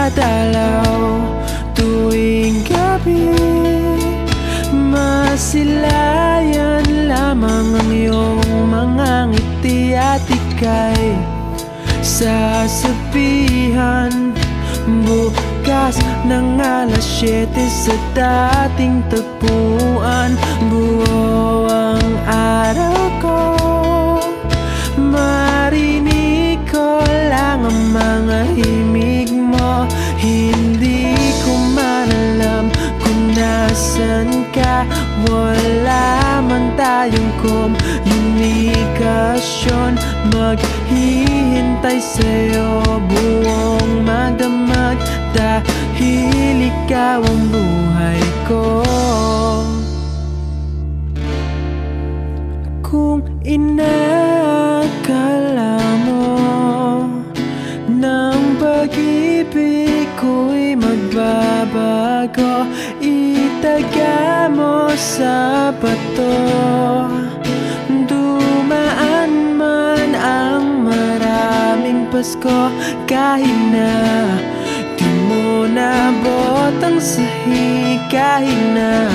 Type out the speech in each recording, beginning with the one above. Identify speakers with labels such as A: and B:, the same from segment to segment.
A: dumadalaw tuwing gabi. Masilayan lamang ang iyong mga ngiti at ika'y sasabihan bukas ng alas 7 sa dating tagpuan. Buo ang araw ko, marinig ko lang ang mga himig mo. Hindi ko man alam kung nasan ka, wala man tayong komunikasyon. Maghihintay sa'yo buong magdamag, dahil ikaw ang buhay ko. Kung inakala mo ng pag-ibig ko'y magbabago, itaga mo sa bato. Dumaan man ang maraming Pasko, kahit na di mo nabot ang sahig, kahit na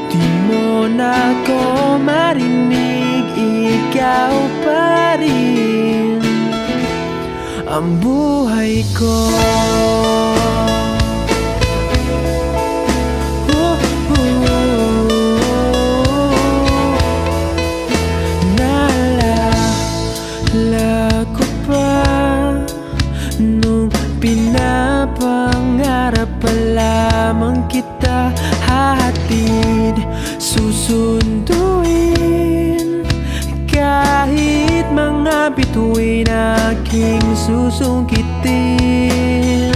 A: di mo na ako marinig, ikaw pa rin ang buhay ko. Naalala ko pa nung pinapangarap pa lamang kita, hahatid, susunduin, kahit mga bituin aking susungkitin.